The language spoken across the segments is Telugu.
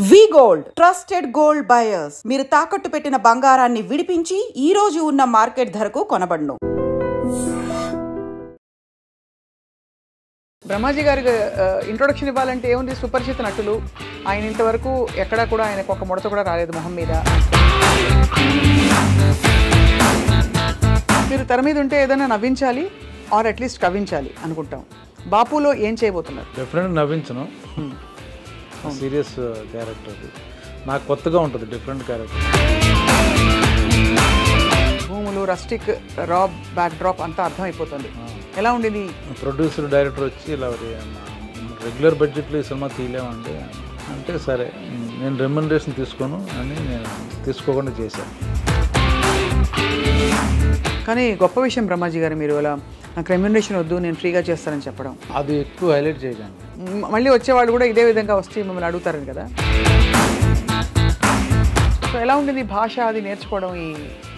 వి గోల్డ్ ట్రస్టెడ్ గోల్డ్ బయర్స్ మీరు తాకట్టు పెట్టిన బంగారాన్ని విడిపించి ఈ రోజు ఉన్న మార్కెట్ ధరకు కొనబడును. బ్రహ్మాజీ గారికి ఇంట్రొడక్షన్ ఇవ్వాలంటే ఏముంది, సుపరిచిత నటులు. ఆయన ఇంతవరకు ఎక్కడా కూడా ఆయనకు ఒక ముడత కూడా రాలేదు మొహం మీద. మీరు తెర మీద ఉంటే ఏదైనా నవ్వించాలి ఆర్ అట్లీస్ట్ కవ్వించాలి అనుకుంటాం. బాపులో ఏం చేయబోతున్నారు? డెఫినెట్గా నవ్వించను. సీరియస్ క్యారెక్టర్ అది నాకు కొత్తగా ఉంటుంది, డిఫరెంట్ క్యారెక్టర్. భూములు, రస్టిక్, రా బ్యాక్ డ్రాప్ అంతా అర్థమైపోతుంది. ఎలా ఉండేది? ప్రొడ్యూసర్ డైరెక్టర్ వచ్చి ఇలా రెగ్యులర్ బడ్జెట్లో ఈ సినిమా తీయలేమండి అంటే, సరే నేను రెమ్యునరేషన్ తీసుకోను అని నేను తీసుకోకుండా చేశాను. కానీ గొప్ప విషయం బ్రహ్మాజీ గారు, మీరు ఇలా నాకు రెమ్యునరేషన్ వద్దు నేను ఫ్రీగా చేస్తానని చెప్పడం. అది ఎక్కువ హైలైట్ చేయకండి. మళ్ళీ వచ్చేవాళ్ళు కూడా ఇదే విధంగా వస్తే మిమ్మల్ని అడుగుతారని కదా. సో ఎలా ఉండేది భాష అది నేర్చుకోవడం? ఈ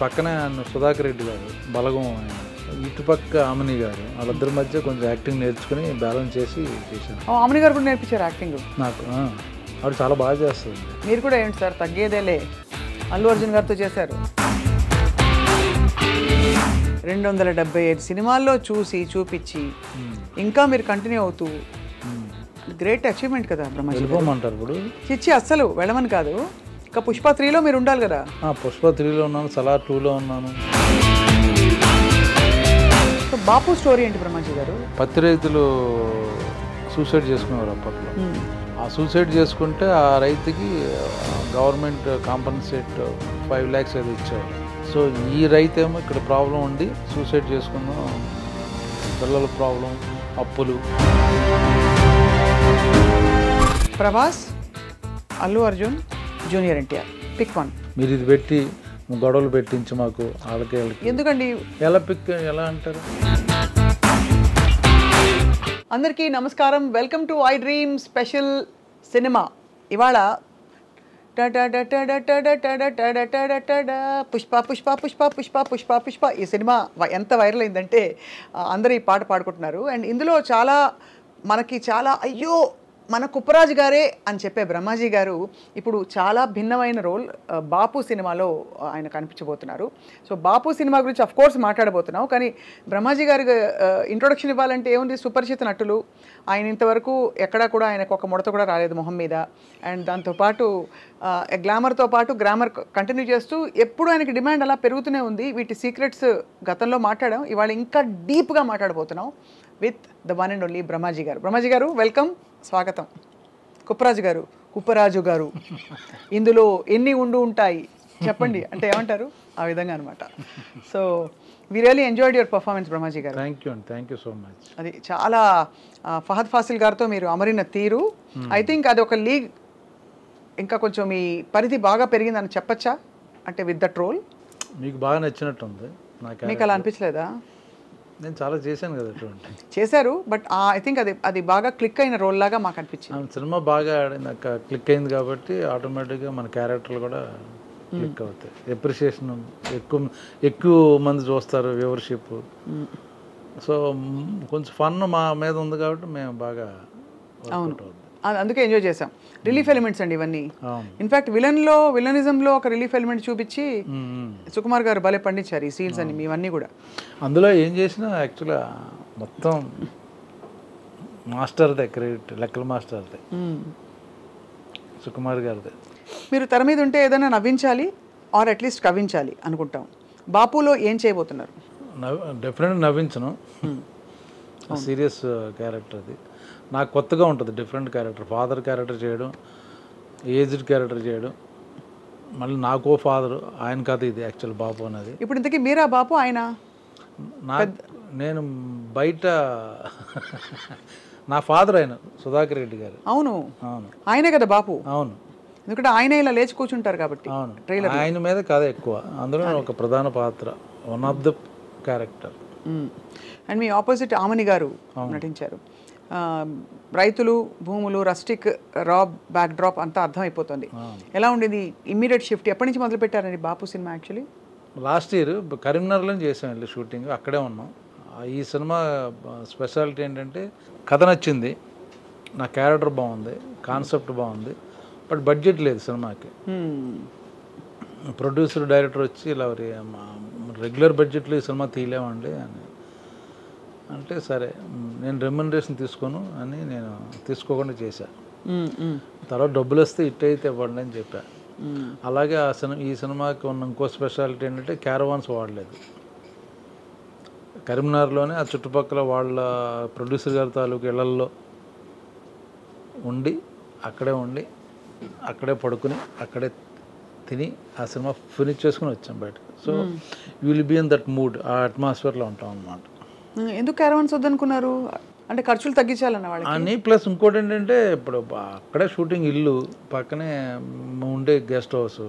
పక్కనే సుధాకర్ రెడ్డి గారు బలగం, ఇటుపక్క ఆమని గారు, వాళ్ళిద్దరి మధ్య కొంచెం యాక్టింగ్ నేర్చుకుని బ్యాలెన్స్ చేసి చేశాను. ఆమని గారు కూడా నేర్పించారు యాక్టింగ్ నాకు. ఆవిడ చాలా బాగా చేస్తుంది. మీరు కూడా ఏంటి సార్ తగ్గేదేలే, అల్లు అర్జున్ గారితో చేశారు. 275 సినిమాల్లో చూసి చూపించి ఇంకా మీరు కంటిన్యూ అవుతూ, గ్రేట్ అచీవ్మెంట్ కదా బ్రహ్మాజీ. వెళ్ళిపోమంటారు ఇప్పుడు? చిచ్చి అస్సలు వెళ్ళమని కాదు. ఇంకా పుష్ప 3లో మీరు ఉండాలి కదా. పుష్ప 3లో ఉన్నాను, సలార్ 2లో ఉన్నాను. సో బాపు స్టోరీ ఏంటి బ్రహ్మాజీ గారు? పత్తి రైతులు సూసైడ్ చేసుకునేవారు అప్పట్లో. ఆ సూసైడ్ చేసుకుంటే ఆ రైతుకి గవర్నమెంట్ కాంపన్సేట్ 5 lakhs ఏదో ఇచ్చేవారు. సో ఈ రైతు ఏమో ఇక్కడ ప్రాబ్లం ఉండి సూసైడ్ చేసుకున్నాం, పిల్లల ప్రాబ్లం, అప్పులు. Prabhas, Allu Arjun, junior NTR, pick one. మీరు ఇది పెట్టి గొడవలు పెట్టించి మాకు వాళ్ళకి ఎందుకండి? ఎలా అంటారు? అందరికీ నమస్కారం, welcome to I dream special cinema. ఇవాళ పుష్ప పుష్ప పుష్ప పుష్ప పుష్ప పుష్ప ఈ సినిమా ఎంత వైరల్ అయిందంటే అందరూ ఈ పాట పాడుకుంటున్నారు. అండ్ ఇందులో చాలా మనకి చాలా అయ్యో మన కుప్పరాజు గారే అని చెప్పే బ్రహ్మాజీ గారు ఇప్పుడు చాలా భిన్నమైన రోల్ బాపు సినిమాలో ఆయన కనిపించబోతున్నారు. సో బాపు సినిమా గురించి అఫ్ కోర్స్ మాట్లాడబోతున్నాం, కానీ బ్రహ్మాజీ గారికి ఇంట్రొడక్షన్ ఇవ్వాలంటే ఏముంది, సుపరిచిత నటులు. ఆయన ఇంతవరకు ఎక్కడా కూడా ఆయనకు ఒక ముడత కూడా రాలేదు మొహం మీద. అండ్ దాంతోపాటు గ్లామర్తో పాటు గ్రామర్ కంటిన్యూ చేస్తూ ఎప్పుడు ఆయనకి డిమాండ్ అలా పెరుగుతూనే ఉంది. వీటి సీక్రెట్స్ గతంలో మాట్లాడాం, ఇవాళ ఇంకా డీప్గా మాట్లాడబోతున్నాం with the one and only Brahmaji గారు. బ్రహ్మాజీ గారు వెల్కమ్, స్వాగతం. కుప్పరాజు గారు ఇందులో ఎన్ని ఉంటాయి చెప్పండి అంటే ఏమంటారు? ఆ విధంగా అనమాట. So we really enjoyed your performance Brahmaji garu. Thank you so much. అది చాలా ఫహద్ ఫాసిల్ గారితో మీరు అమరిన తీరు, ఐ థింక్ అది ఒక లీగ్ ఇంకా కొంచెం మీ పరిధి బాగా పెరిగిందని చెప్పచ్చా? అంటే విత్ దట్ రోల్ మీకు బాగా నచ్చినట్టుంది. మీకు అలా అనిపించలేదా? నేను చాలా చేశాను కదా అటువంటి. చేశారు, బట్ ఐ థింక్ అది బాగా క్లిక్ అయిన రోల్ లాగా మాకు అనిపించింది. సినిమా బాగా నాకు క్లిక్ అయింది కాబట్టి ఆటోమేటిక్గా మన క్యారెక్టర్లు కూడా క్లిక్ అవుతాయి. ఎప్రిషియేషన్ ఎక్కువ మంది చూస్తారు, వ్యూవర్షిప్. సో కొంచెం ఫన్ మా మీద ఉంది కాబట్టి మేము బాగా. అవును, అందుకే ఎంజాయ్ చేసాం. రిలీఫ్ ఎలిమెంట్స్ అండి ఇవన్నీ. ఇన్ఫాక్ట్ విలనిజంలో ఒక రిలీఫ్ ఎలిమెంట్ చూపించి సుకుమార్ గారు భలే పండించారు ఈ సీన్స్ అన్ని మీవన్నీ కూడా. అందులో ఏం చేసినా యాక్చువల్గా మొత్తం మాస్టర్దే క్రెడిట్, లెక్కల మాస్టర్దే, సుకుమార్ గారిదే. మీరు తెర మీద ఉంటే ఏదైనా నవ్వించాలి ఆర్ అట్లీస్ట్ కవ్వించాలి అనుకుంటాం. బాపులో ఏం చేయబోతున్నారు? డెఫినెట్గా నవ్వించను. సీరియస్ క్యారెక్టర్ అది నాకు కొత్తగా ఉంటుంది, డిఫరెంట్ క్యారెక్టర్. ఫాదర్ క్యారెక్టర్ చేయడం, ఏజ్డ్ క్యారెక్టర్ చేయడం, మళ్ళీ నాకో ఫాదరు, ఆయన కథ ఇది యాక్చువల్ బాపు అనేది. ఇప్పుడు ఇంతకీ మీరా బాపు ఆయన? నేను బయట నా ఫాదర్ ఆయన సుధాకర్ రెడ్డి గారు. అవును, ఆయనే కదా బాపు. అవును, ఎందుకంటే ఆయన ఇలా లేచి కూర్చుంటారు కాబట్టి. అవును, ఆయన మీద కథ ఎక్కువ, అందులో ఒక ప్రధాన పాత్ర, one of the character. And మీ ఆపోజిట్ ఆమని గారు నటించారు. రైతులు, భూములు, రస్టిక్, రా బ్యాక్ డ్రాప్ అంతా అర్థమైపోతుంది. ఎలా ఉండేది ఇమ్మీడియట్ షిఫ్ట్? ఎప్పటి నుంచి మొదలు పెట్టారండి బాపు సినిమా? యాక్చువల్లీ లాస్ట్ ఇయర్ కరీంనగర్లో చేసాం, వెళ్ళి షూటింగ్ అక్కడే ఉన్నాం. ఈ సినిమా స్పెషాలిటీ ఏంటంటే కథ నచ్చింది, నా క్యారెక్టర్ బాగుంది, కాన్సెప్ట్ బాగుంది, బట్ బడ్జెట్ లేదు సినిమాకి. ప్రొడ్యూసర్ డైరెక్టర్ వచ్చి ఇలా రెగ్యులర్ బడ్జెట్లో ఈ సినిమా తీయలేమండి అని అంటే, సరే నేను రెమ్యునరేషన్ తీసుకోను అని నేను తీసుకోకుండా చేశాను. తర్వాత డబ్బులు వస్తే హిట్ అయితే ఇవ్వండి అని చెప్పాను. అలాగే ఈ సినిమాకి ఉన్న ఇంకో స్పెషాలిటీ ఏంటంటే క్యారవాన్స్ వాడలేదు. కరీంనగర్లోనే ఆ చుట్టుపక్కల వాళ్ళ ప్రొడ్యూసర్ గారి తాలూకు ఇళ్లల్లో ఉండి అక్కడే పడుకుని అక్కడే తిని ఆ సినిమా ఫినిష్ చేసుకుని వచ్చాం బయటకు. So you will be in that mood, ఆ అట్మాస్ఫియర్లో ఉంటాం అన్నమాట. ఎందుకు క్యారవాన్స్ వద్దనుకున్నారు? అంటే ఖర్చులు తగ్గించాలన్న వాళ్ళకి అని. ప్లస్ ఇంకోటి ఏంటంటే ఇప్పుడు అక్కడే షూటింగ్, ఇల్లు పక్కనే ఉండే గెస్ట్ హౌస్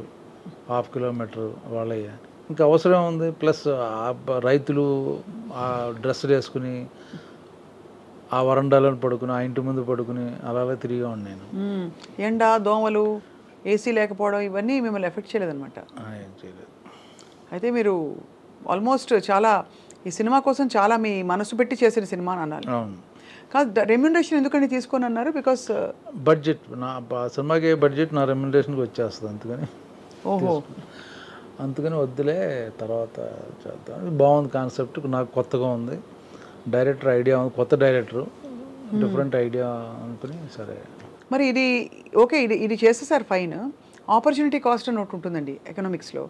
1/2 కిలోమీటర్ వాళ్ళయ్య, ఇంకా అవసరం ఉంది. ప్లస్ రైతులు ఆ డ్రెస్ వేసుకుని ఆ వరండాలో పడుకుని ఆ ఇంటి ముందు పడుకుని అలా తిరిగా ఉన్నాను. ఎండ, దోమలు, ఏసీ లేకపోవడం ఇవన్నీ మిమ్మల్ని ఎఫెక్ట్ చేయలేదన్నమాట? ఏం చేయలేదు. అయితే మీరు ఆల్మోస్ట్ చాలా ఈ సినిమా కోసం చాలా మీ మనసు పెట్టి చేసిన సినిమా అని అన్నారు. అవును. కాదు, రెమ్యునరేషన్ ఎందుకని తీసుకొని అన్నారు? బికాస్ బడ్జెట్, నా సినిమాకి బడ్జెట్ నా రెమ్యునరేషన్కి వచ్చేస్తుంది. అందుకని వద్దులే, తర్వాత చేద్దాం. బాగుంది కాన్సెప్ట్, నాకు కొత్తగా ఉంది, డైరెక్టర్ ఐడియా ఉంది, కొత్త డైరెక్టరు, డిఫరెంట్ ఐడియా అనుకుని సరే. మరి ఇది ఓకే, ఇది చేసేసారు ఫైన్. ఆపర్చునిటీ కాస్ట్ అని ఒకటి ఉంటుందండి ఎకనామిక్స్లో.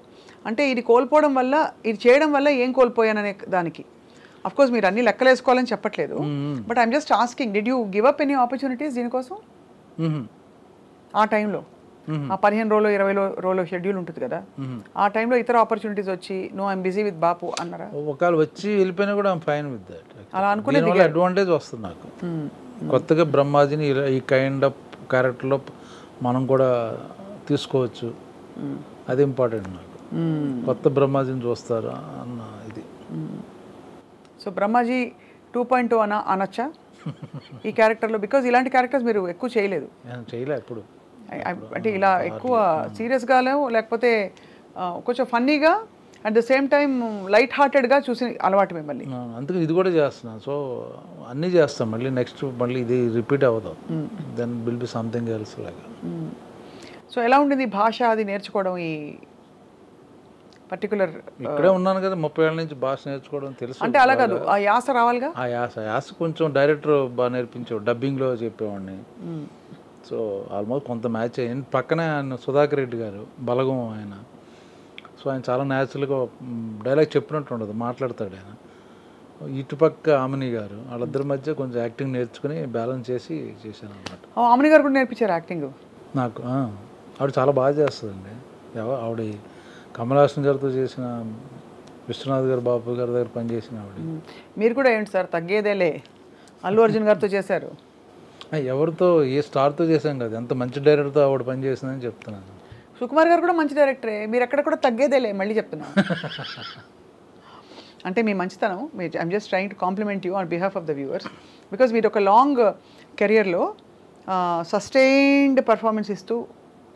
అంటే ఇది కోల్పోవడం వల్ల, ఇది చేయడం వల్ల ఏం కోల్పోయాననే దానికి అఫ్కోర్స్ మీరు అన్ని లెక్కలు వేసుకోవాలని చెప్పట్లేదు, but I'm just asking, did you give up any opportunities దీనికోసం ఆ టైంలో? ఆ 15 రోజులు 20 రోజులు షెడ్యూల్ ఉంటుంది కదా, ఆ టైంలో ఇతర ఆపర్చునిటీస్ వచ్చి నో ఐఎమ్ బిజీ విత్ బాపు అన్నారా? ఒకవేళ వచ్చి వెళ్ళిపోయినా కూడా ఐఎమ్ ఫైన్ విత్ దట్. అలా అనుకునే అడ్వాంటేజ్ వస్తుంది నాకు. కొత్తగా బ్రహ్మాజీని ఈ కైండ్ ఆఫ్ క్యారెక్టర్లో మనం కూడా తీసుకోవచ్చు, అది ఇంపార్టెంట్ నాకు. కొత్త బ్రహ్మాజీని చూస్తారు అన్న ఇది. సో బ్రహ్మాజీ 2.2 అనొచ్చా ఈ క్యారెక్టర్లో? బికాజ్ ఇలాంటి క్యారెక్టర్స్ మీరు ఎక్కువ చేయలేదు. ఎప్పుడు అంటే ఇలా ఎక్కువ సీరియస్గా లేకపోతే కొంచెం ఫన్నీగా at the same time light హార్టెడ్గా చూసి అలవాటు మిమ్మల్ని. అందుకే ఇది కూడా చేస్తున్నాను. సో అన్నీ చేస్తాం, మళ్ళీ నెక్స్ట్ మళ్ళీ ఇది రిపీట్ అవ్వదు, then will be something else లాగా. సో ఎలా ఉండింది భాష అది నేర్చుకోవడం? ఈ పర్టికులర్ ఇక్కడే ఉన్నాను కదా 30 ఏళ్ళ నుంచి, భాష నేర్చుకోవడం తెలుసు. అంటే అలా కాదు, ఆ యాస రావాలిగా. ఆ యాస కొంచెం డైరెక్టర్ బాగా నేర్పించేవాడు, డబ్బింగ్లో చెప్పేవాడిని. సో ఆల్మోస్ట్ కొంత మ్యాచ్ అయ్యింది. పక్కనే ఆయన సుధాకర్ రెడ్డి గారు, బలగం ఆయన. సో ఆయన చాలా న్యాచురల్గా డైలాగ్ చెప్పినట్టు ఉండదు, మాట్లాడతాడు ఆయన. ఇటుపక్క ఆమెని గారు, వాళ్ళిద్దరి మధ్య కొంచెం యాక్టింగ్ నేర్చుకుని బ్యాలెన్స్ చేసి చేశాను అనమాట. ఆమెని గారు కూడా నేర్పించారు యాక్టింగ్ నాకు? ఆవిడ చాలా బాగా చేస్తుందండి. ఆవిడ కమల్ హాసన్ గారితో చేసిన, విశ్వనాథ్ గారు, బాబు గారి దగ్గర పనిచేసిన ఆవిడ. మీరు కూడా ఏంటి సార్ తగ్గేదేలే, అల్లు అర్జున్ గారితో చేశారు. ఎవరితో, ఏ స్టార్తో చేశాం కదా, ఎంత మంచి డైరెక్టర్తో ఆవిడ పనిచేసిందని చెప్తున్నాను. సుకుమార్ గారు కూడా మంచి డైరెక్టరే, మీరు ఎక్కడ కూడా తగ్గేదేలే మళ్ళీ చెప్తున్నాను. అంటే మీ మంచితనం, I'm just trying to complement you on behalf of the viewers, because మీరు ఒక లాంగ్ కెరియర్లో సస్టైన్డ్ పర్ఫార్మెన్స్ ఇస్తూ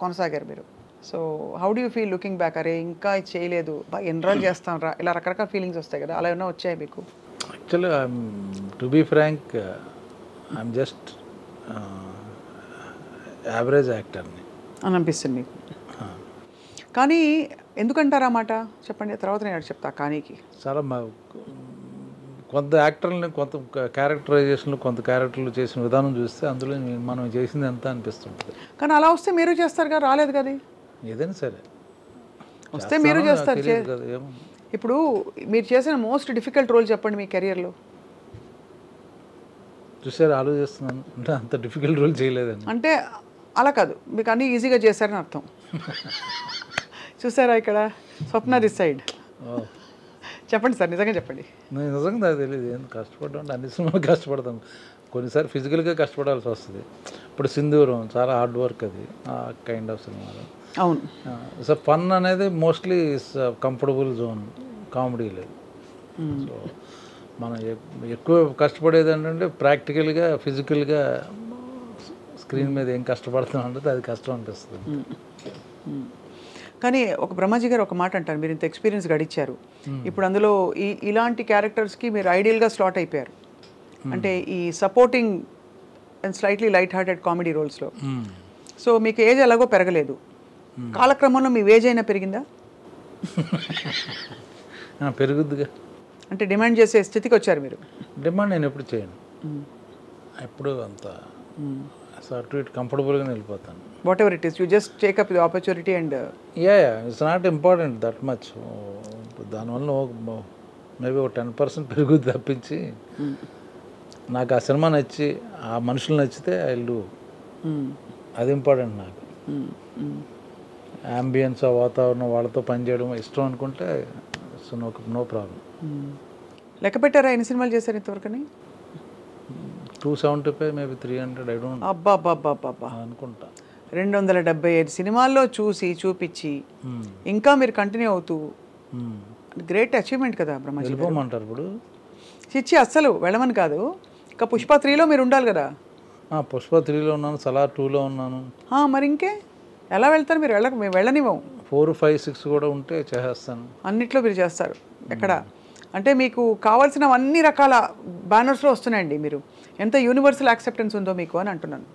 కొనసాగారు మీరు. So how do you feel looking back? అరే ఇంకా ఇది చేయలేదు, బాగా ఎన్రోల్ చేస్తాం రా, ఇలా రకరకాల ఫీలింగ్స్ వస్తాయి కదా, అలా ఏమైనా వచ్చాయి మీకు? Actually to be frank, I'm just average యాక్టర్ని అని అనిపిస్తుంది మీకు. కానీ ఎందుకంటారా మాట చెప్పండి, తర్వాత నేను చెప్తా. కానీకి చాలా కొంత యాక్టర్లని, కొంత క్యారెక్టరైజేషన్లు, కొంత క్యారెక్టర్లు చేసిన విధానం చూస్తే అందులో మనం చేసింది ఎంత అనిపిస్తుంటుంది. కానీ అలా వస్తే మీరు చేస్తారు కదా, రాలేదు కదా? ఏదైనా సరే వస్తే మీరు చేస్తారు. ఇప్పుడు మీరు చేసిన మోస్ట్ డిఫికల్ట్ రోల్ చెప్పండి మీ కెరియర్లో. చూసారు, ఆలోచిస్తున్నాను. అంటే అంత డిఫికల్ట్ రోల్ చేయలేదండి. అంటే అలా కాదు, మీకు అన్నీ ఈజీగా చేశారని అర్థం. చూసారా ఇక్కడ స్వప్న దిస్ సైడ్. చెప్పండి సార్, నిజంగా చెప్పండి. నేను నిజంగా నాకు తెలియదు, ఏం కష్టపడ్డా అంటే అన్ని సినిమాలు కష్టపడతాను. కొన్నిసార్లు ఫిజికల్గా కష్టపడాల్సి వస్తుంది. ఇప్పుడు సింధూరం చాలా హార్డ్ వర్క్, అది ఆ కైండ్ ఆఫ్ సినిమాలో. అవును. సో ఫన్ అనేది మోస్ట్లీ కంఫర్టబుల్ జోన్, కామెడీ లేదు. సో మనం ఎక్కువ కష్టపడేది ఏంటంటే ప్రాక్టికల్గా, ఫిజికల్గా స్క్రీన్ మీద ఏం కష్టపడుతున్నాం అంటే అది కష్టం అనిపిస్తుంది. కానీ ఒక బ్రహ్మాజీ గారు ఒక మాట అంటారు, మీరు ఇంత ఎక్స్పీరియన్స్ గడిచారు, ఇప్పుడు అందులో ఇలాంటి క్యారెక్టర్స్కి మీరు ఐడియల్గా స్లాట్ అయిపోయారు. అంటే ఈ supporting and slightly light hearted comedy రోల్స్లో. సో మీకు ఏజ్ ఎలాగో పెరగలేదు, కాలక్రమంలో మీ ఏజ్ అయినా పెరిగిందా? పెరుగుద్దిగా. అంటే డిమాండ్ చేసే స్థితికి వచ్చారు మీరు? డిమాండ్ నేను ఎప్పుడు చేయను, ఎప్పుడు అంత అటు ఇటు కంఫర్టబుల్గా వెళ్ళిపోతాను. What ever it is, you just take up the opportunity and it's not important that much. దానివల్ల మేబీ ఒక 10% పెరుగుద్ది తప్పించి, నాకు ఆ సినిమా నచ్చి ఆ మనుషులు నచ్చితే ఐ విల్ డూ, అది ఇంపార్టెంట్ నాకు. అంబియన్స్, ఆ వాతావరణం, వాళ్ళతో పనిచేయడం ఇష్టం అనుకుంటే నో ప్రాబ్లం. లెక్క పెట్టారా ఎన్ని సినిమాలు చేశారు ఇంతవరకని? 275 మేబీ 300, ఐ డోంట్ అబ్బా అనుకుంటా. 275 సినిమాల్లో చూపించి ఇంకా మీరు కంటిన్యూ అవుతూ, గ్రేట్ అచీవ్మెంట్ కదా బ్రహ్మాజీ. వెళ్ళిపోమంటారు ఇప్పుడు? చిచ్చి అస్సలు వెళ్ళమని కాదు, ఇంకా పుష్ప 3లో మీరు ఉండాలి కదా. పుష్ప 3లో ఉన్నాను, సలార్ 2లో ఉన్నాను. మరి ఇంకే ఎలా వెళ్తారు మీరు? మేము వెళ్ళనివ్వం. 4, 5, 6 కూడా ఉంటే చేసేస్తాను. అన్నిట్లో మీరు చేస్తారు. ఎక్కడ అంటే మీకు కావాల్సిన అన్ని రకాల బ్యానర్స్లో వస్తున్నాయండి. మీరు ఎంత యూనివర్సల్ యాక్సెప్టెన్స్ ఉందో మీకు అని అంటున్నాను.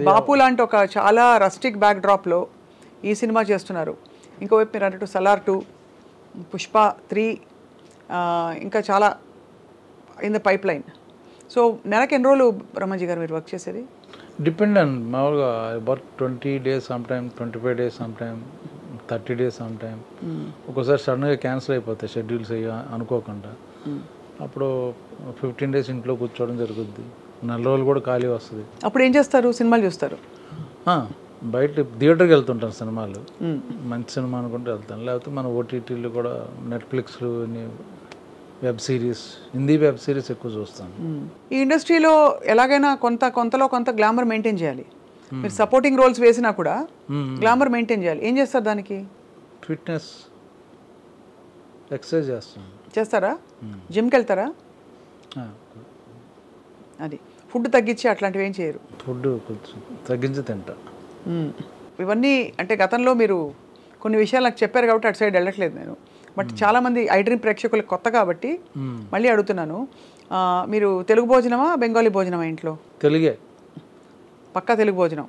బాపు లాంటి ఒక చాలా రస్టిక్ బ్యాక్ డ్రాప్లో ఈ సినిమా చేస్తున్నారు, ఇంకోవైపు మీరు అన్నట్టు సలార్ 2, పుష్ప 3, ఇంకా చాలా in the pipe line. So నెలకి ఎన్ని రోజులు బ్రహ్మాజీ గారు మీరు వర్క్ చేసేది? డిపెండ్ అండ్ మామూలుగా work 20 days some time, 25 days some time, 30 days some time. ఒక్కోసారి సడన్గా క్యాన్సిల్ అయిపోతాయి షెడ్యూల్స్ అయ్యి అనుకోకుండా, అప్పుడు 15 days ఇంట్లో కూర్చోవడం జరుగుద్ది. 4 రోజులు కూడా ఖాళీ వస్తుంది. అప్పుడు ఏం చేస్తారు? సినిమాలు చూస్తారు? బయట థియేటర్కి వెళ్తుంటాను, సినిమాలు మంచి సినిమా అనుకుంటే వెళ్తాను, లేకపోతే మన ఓటీటీలు కూడా, నెట్ఫ్లిక్స్లు, web series, Hindi web series ఎక్కువ చూస్తాను. ఈ ఇండస్ట్రీలో ఎలాగైనా కొంతలో కొంత గ్లామర్ మెయింటైన్ చేయాలి. మీరు సపోర్టింగ్ రోల్స్ వేసినా కూడా గ్లామర్ మెయింటైన్ చేయాలి. ఏం చేస్తారు దానికి? ఫిట్నెస్, ఎక్సర్సైజ్ చేస్తారా? జిమ్కి వెళ్తారా? అది ఫుడ్ తగ్గించి అట్లాంటివి ఏం చేయరు? ఫుడ్ కొంచెం తగ్గించి తింటా. ఇవన్నీ అంటే గతంలో మీరు కొన్ని విషయాలు నాకు చెప్పారు కాబట్టి అటు సైడ్ వెళ్ళట్లేదు నేను. బట్ చాలామంది ఐ డ్రీమ్ ప్రేక్షకులకు కొత్త కాబట్టి మళ్ళీ అడుగుతున్నాను, మీరు తెలుగు భోజనమా బెంగాలీ భోజనమా ఇంట్లో? తెలుగే, పక్కా తెలుగు భోజనం.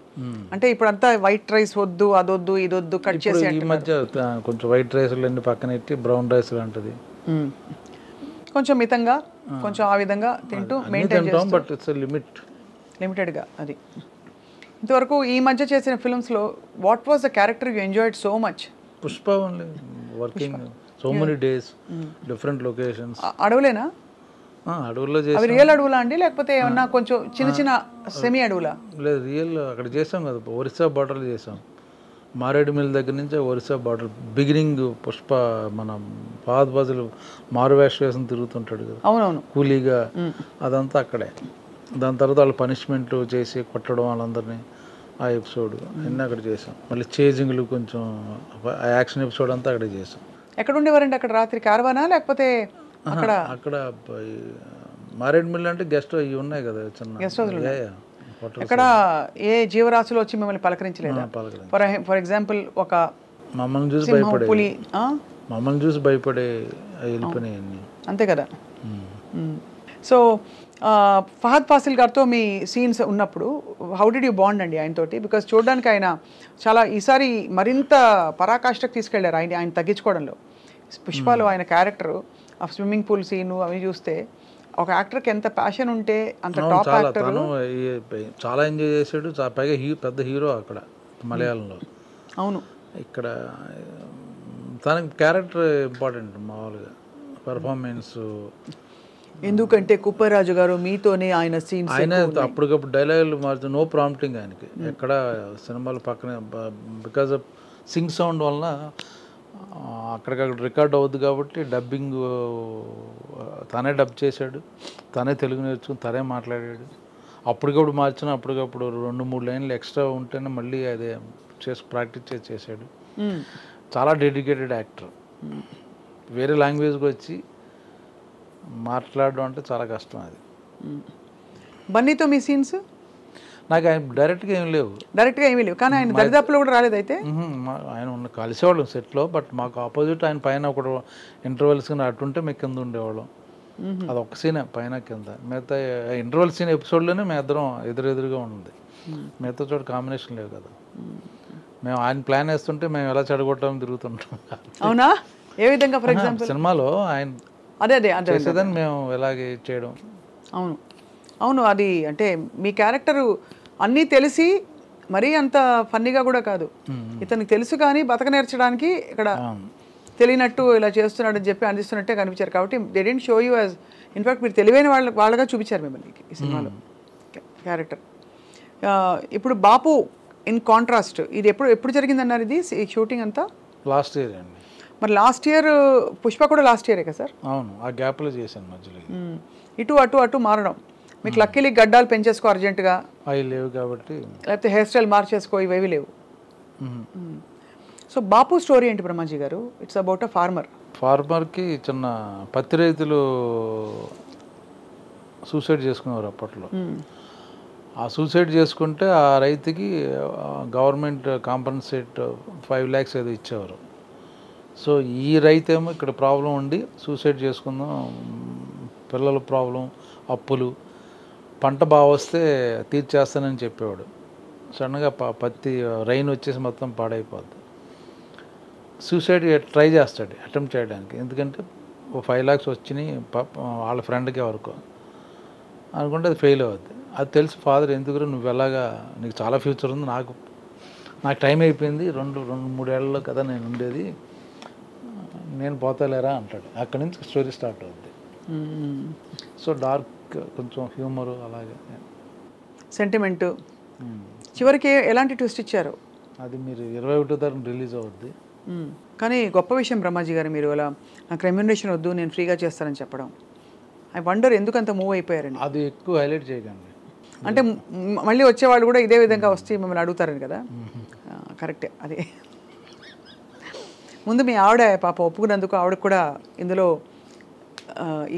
అంటే ఇప్పుడు అంతా వైట్ రైస్ వద్దు, అదొద్దు, ఇదొద్దు, కట్ చేసి. ఈ మధ్య కొంచెం వైట్ రైస్లు అన్ని పక్కన పెట్టి బ్రౌన్ రైస్ లాంటిది కొంచెం మితంగా, కొంచెం ఆ విధంగా తింటూ మెయింటైన్ చేస్తాం. బట్ ఇట్స్ లిమిటెడ్గా. అది ఇంతవరకు ఈ మధ్య చేసిన ఫిల్మ్స్లో what was the character you enjoyed so much? Pushpa only, working so many days, different locations. అడవులేనా? అడవుల్లో అవి రియల్ అడవులా అండి, లేకపోతే ఏమన్నా కొంచెం చిన్న చిన్న సెమీ అడవులా? లేదు, రియల్. అక్కడ చేసాం కదా, ఒరిస్సా బార్డర్లో చేసాం. మారేడుమిల్ దగ్గర నుంచి ఒరిస్సా బార్డర్ బిగినింగ్. పుష్ప మన పాత బజులు మారువేష వేసం తిరుగుతుంటాడు కదా, అవునవును, కూలీగా, అదంతా అక్కడే. దాని తర్వాత వాళ్ళు పనిష్మెంట్ చేసి కొట్టడం వాళ్ళందరినీ, ఆ ఎపిసోడ్ అన్నీ అక్కడ చేసాం. మళ్ళీ చేజింగ్లు కొంచెం యాక్షన్ ఎపిసోడ్ అంతా అక్కడే చేసాం. ఎక్కడ ఉండేవారండి అక్కడ రాత్రి? కార్వానా లేకపోతే అక్కడ? అక్కడ మారేడుమిల్ అంటే గెస్ట్ అవి ఉన్నాయి కదా, చిన్న గెస్ట్ హౌస్లు. ఎక్కడ ఏ జీవరాశులు వచ్చి మిమ్మల్ని పలకరించలేదా? ఫర్ ఎగ్జాంపుల్ ఒక మమ్మల్ని చూసి భయపడే వెళ్ళిపోయినాయి అన్నీ, అంతే కదా. సో ఫహద్ ఫాసిల్ గారితో మీ సీన్స్ ఉన్నప్పుడు హౌ డిడ్ యూ బాండ్ అండి ఆయనతోటి? బికాజ్ చూడడానికి ఆయన చాలా ఈసారి మరింత పరాకాష్ఠకు తీసుకెళ్లారు ఆయన తగ్గించుకోవడంలో. పుష్పలో ఆయన క్యారెక్టర్, ఆ స్విమ్మింగ్ పూల్ సీను అవి చూస్తే ఒక యాక్టర్కి ఎంత ప్యాషన్ ఉంటే అంత టాప్ యాక్టర్. చాలా ఎంజాయ్ చేశాడు, పైగా పెద్ద హీరో అక్కడ మలయాళంలో. అవును, ఇక్కడ తనకి క్యారెక్టర్ ఇంపార్టెంట్, మామూలుగా పర్ఫార్మెన్స్. ఎందుకంటే కుప్పరాజు గారు మీతోనే ఆయన సీన్స్, ఆయన అప్పటికప్పుడు డైలాగులు మార్చు, నో ప్రాంప్టింగ్ ఆయనకి ఎక్కడ సినిమాలు పక్కనే. బికాజ్ ఆఫ్ సింగ్ సౌండ్ వలన అక్కడికక్కడ రికార్డ్ అవుద్ది కాబట్టి డబ్బింగ్ తనే డబ్ చేశాడు, తనే తెలుగు నేర్చుకుని తనే మాట్లాడాడు. అప్పటికప్పుడు మార్చిన, అప్పటికప్పుడు 2-3 లైన్లు ఎక్స్ట్రా ఉంటేనే మళ్ళీ అదే ప్రాక్టీస్ చేశాడు. చాలా డెడికేటెడ్ యాక్టర్. వేరే లాంగ్వేజ్కి వచ్చి మాట్లాడడం అంటే చాలా కష్టం. అది బన్నీతో మీ సీన్స్ నాకు ఆయన డైరెక్ట్గా ఏం లేవు, కానీ ఆయన దరిదాపులో కూడా రాలేదు. అయితే ఆయన కలిసేవాళ్ళం సెట్లో, బట్ మాకు ఆపోజిట్ ఆయన పైన ఒక ఇంటర్వెల్స్ అటుంటే మేము కింద ఉండేవాళ్ళం. అది ఒక్క సీనే పైన కింద, మిగతా ఇంటర్వెల్ సీన్ ఎపిసోడ్లోనే మేము ఇద్దరం ఎదురుగా ఉంది. మిగతా చోట కాంబినేషన్ లేవు కదా. మేము ఆయన ప్లాన్ వేస్తుంటే మేము ఎలా చెడగొట్టామని తిరుగుతుంటాం. అవునా? ఏ విధంగా? ఫర్ ఎగ్జాంపుల్ సినిమాలో ఆయన అదే అదే అదే చేసేదని మేము ఎలాగే చేయడం. అవును అవును, అది అంటే మీ క్యారెక్టరు అన్నీ తెలిసి మరీ అంత ఫన్నీగా కూడా కాదు, ఇతనికి తెలుసు కానీ బతక నేర్చడానికి ఇక్కడ తెలియనట్టు ఇలా చేస్తున్నాడు అని చెప్పి అందిస్తున్నట్టే కనిపించారు. కాబట్టి they didn't show you as, in fact మీరు తెలివైన వాళ్ళగా చూపించారు మిమ్మల్ని ఈ సినిమాలో క్యారెక్టర్. ఇప్పుడు బాపు ఇన్ కాంట్రాస్ట్, ఇది ఎప్పుడు జరిగిందన్నారు ఇది షూటింగ్ అంతా? లాస్ట్ ఇయర్ అండి. మరి లాస్ట్ ఇయర్ పుష్ప కూడా లాస్ట్ ఇయరే కదా సార్? అవును, ఆ గ్యాప్లో చేశాను మధ్యలో. ఇటు అటు అటు మారడం, మీకు లక్కీలీ గడ్డాలు పెంచేసుకో అర్జెంటుగా, అవి లేవు కాబట్టి, లేకపోతే హెయిర్ స్టైల్ మార్చేసుకో, ఇవేవి లేవు. సో బాపు స్టోరీ ఏంటి బ్రహ్మాజీ గారు? ఇట్స్ అబౌట్ అ ఫార్మర్కి చిన్న పత్తి రైతులు సూసైడ్ చేసుకునేవారు అప్పట్లో. ఆ సూసైడ్ చేసుకుంటే ఆ రైతుకి గవర్నమెంట్ కాంపన్సేట్ 5 lakhs ఏదో ఇచ్చేవారు. సో ఈ రైతేమో ఇక్కడ ప్రాబ్లం ఉండి సూసైడ్ చేసుకుందాం, పిల్లల ప్రాబ్లం, అప్పులు, పంట బాగా వస్తే తీర్చేస్తానని చెప్పేవాడు. సడన్గా పత్తి రైన్ వచ్చేసి మొత్తం పాడైపోద్ది. సూసైడ్ ట్రై చేస్తాడు, అటెంప్ట్ చేయడానికి. ఎందుకంటే 5 lakhs వచ్చినాయి వాళ్ళ ఫ్రెండ్కి వరకు అనుకుంటే అది ఫెయిల్ అవుద్ది. అది తెలిసి ఫాదర్, ఎందుకు నువ్వు ఎలాగా, నీకు చాలా ఫ్యూచర్ ఉంది, నాకు టైం అయిపోయింది, 2-3 ఏళ్ళలో కదా నేను ఉండేది, నేను పోతలేరా అంటాడు. అక్కడి నుంచి స్టోరీ స్టార్ట్ అవుద్ది. సో డార్క్, కొంచెం హ్యూమరు, అలాగే సెంటిమెంటు. చివరికి ఎలాంటి ట్విస్ట్ ఇచ్చారు? అది మీరు 21వ తారీఖు రిలీజ్ అవుద్ది. కానీ గొప్ప విషయం బ్రహ్మాజీ గారు, మీరు అలా నాకు రెమ్యూనరేషన్ వద్దు, నేను ఫ్రీగా చేస్తానని చెప్పడం. ఐ వండర్ ఎందుకు అంత మూవ్ అయిపోయారండి? అది ఎక్కువ హైలైట్ చేయకండి. అంటే మళ్ళీ వచ్చేవాళ్ళు కూడా ఇదే విధంగా వస్తే మిమ్మల్ని అడుగుతారని కదా. కరెక్టే. అది ముందు మీ ఆవిడ పాప ఒప్పుకున్నందుకు ఆవిడకు కూడా ఇందులో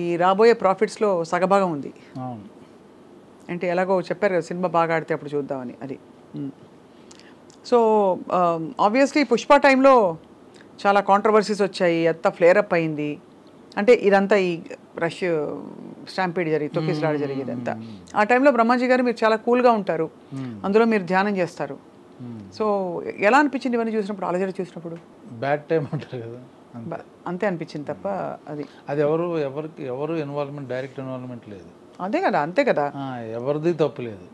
ఈ రాబోయే ప్రాఫిట్స్లో సగభాగం ఉంది. అంటే ఎలాగో చెప్పారు కదా, సినిమా బాగా ఆడితే అప్పుడు చూద్దామని. అది సో ఆబ్వియస్లీ పుష్ప టైంలో చాలా కాంట్రవర్సీస్ వచ్చాయి, అంతా ఫ్లేర్ అప్ అయింది. అంటే ఇదంతా ఈ రష్ స్టాంపీడ్ తొక్కిసలాట జరిగేదంతా. ఆ టైంలో బ్రహ్మాజీ గారు మీరు చాలా కూల్గా ఉంటారు, అందులో మీరు ధ్యానం చేస్తారు. సో ఎలా అనిపించింది ఇవన్నీ చూసినప్పుడు, అలజడి చూసినప్పుడు? బ్యాడ్ టైం అంటారు కదా, అంతే అనిపించింది తప్ప అది ఎవరు ఇన్వాల్వ్మెంట్, డైరెక్ట్ ఇన్వాల్వ్మెంట్ లేదు. అదే కదా, అంతే కదా, ఎవరిది తప్పు లేదు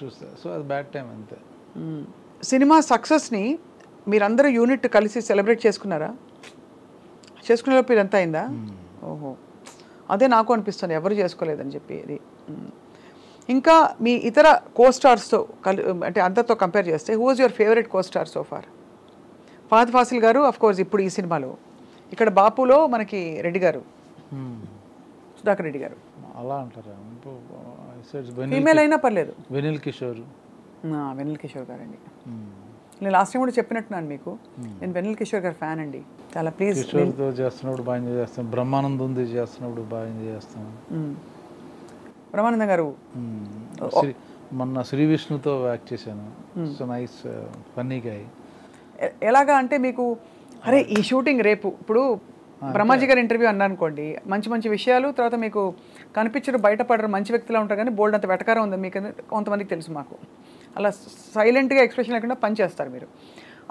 చూస్తే. సో అది బ్యాడ్ టైం అంతే. సినిమా సక్సెస్ని మీరందరూ యూనిట్ కలిసి సెలబ్రేట్ చేసుకున్నారా? చేసుకునేలోపు ఇదంతా అయిందా? ఓహో, అదే నాకు అనిపిస్తుంది, ఎవరు చేసుకోలేదని చెప్పి. ఇది ఇంకా మీ ఇతర కోస్టార్స్తో అంటే అంతతో కంపేర్ చేస్తే who was your favourite costar so far? Fahadh Faasil గారు అఫ్ కోర్స్ ఇప్పుడు ఈ సినిమాలో, ఇక్కడ బాపులో మనకి రెడ్డి గారు, సుధాకర్ రెడ్డి గారు. అలా అంటారా? ఫీమేల్ అయినా పర్లేదు. వెనిల్ కిషోర్ గారండి. నేను లాస్ట్ టైం కూడా చెప్పినట్టున్నాను మీకు, నేను వెనిల్ కిషోర్ గారు ఫ్యాన్ అండి చాలా. ప్లీజ్, కిషోర్తో చేస్తున్నప్పుడు బాగా ఎంజాయ్ చేస్తాం, బ్రహ్మానందం చేస్తున్నప్పుడు బాగా ఎంజాయ్ చేస్తాం. బ్రహ్మానందం గారు మొన్న శ్రీ విష్ణుతో యాక్ట్ చేశాను. So nice funny guy. ఎలాగా అంటే మీకు, అరే ఈ షూటింగ్ రేపు, ఇప్పుడు బ్రహ్మాజీ గారు ఇంటర్వ్యూ అన్నా అనుకోండి, మంచి మంచి విషయాలు, తర్వాత మీకు కనిపించరు, బయటపడరు, మంచి వ్యక్తిలా ఉంటారు, కానీ బోల్డ్ అంత వెటకారం ఉంది మీకు, కొంతమందికి తెలుసు. మాకు అలా సైలెంట్గా ఎక్స్ప్రెషన్ లేకుండా పని చేస్తారు మీరు.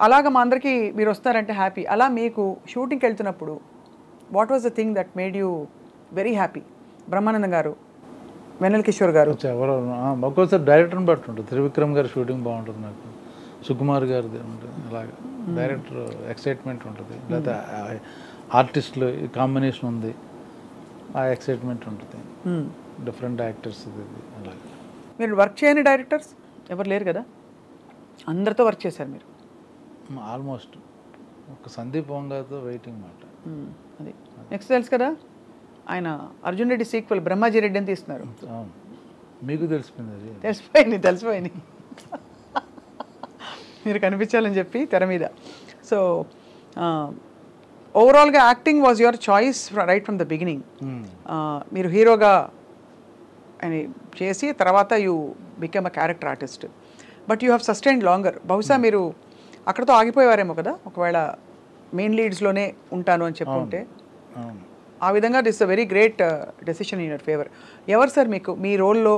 అలాగా మా అందరికీ మీరు వస్తారంటే హ్యాపీ. అలా మీకు షూటింగ్కి వెళ్తున్నప్పుడు what was the thing that made you very happy? Brahmanandam గారు, వెన్నెల కిషోర్ గారు, ఎవరు ఒక్కోసారి డైరెక్టర్ని బట్టి ఉంటుంది. త్రివిక్రమ్ గారి షూటింగ్ బాగుంటుంది నాకు, సుకుమార్ గారిది ఉంటుంది. అలాగే డైరెక్టర్ ఎక్సైట్మెంట్ ఉంటుంది, లేదా ఆర్టిస్టులు కాంబినేషన్ ఉంది, ఆ ఎక్సైట్మెంట్ ఉంటుంది. Different actors. అలాగే మీరు వర్క్ చేయని డైరెక్టర్స్ ఎవరు లేరు కదా, అందరితో వర్క్ చేశారు మీరు ఆల్మోస్ట్. ఒక సందీప్ వంగాతో వెయిటింగ్ మాట. అది నెక్స్ట్ తెలుసు కదా, ఆయన అర్జున్ రెడ్డి సీక్వెల్ బ్రహ్మాజీ రెడ్డి అని తీస్తున్నారు. మీకు తెలిసిపోయింది? అది తెలిసిపోయింది మీరు కనిపించాలని చెప్పి తెర మీద. సో ఓవరాల్గా acting was your choice right from the beginning. మీరు హీరోగా అని చేసి తర్వాత you become a character artist, but you have sustained longer. బహుశా మీరు అక్కడతో ఆగిపోయేవారేమో కదా, ఒకవేళ మెయిన్ లీడ్స్లోనే ఉంటాను అని చెప్పుకుంటే. ఆ విధంగా this a very great decision in your favour. ఎవరు సార్ మీకు మీ రోల్లో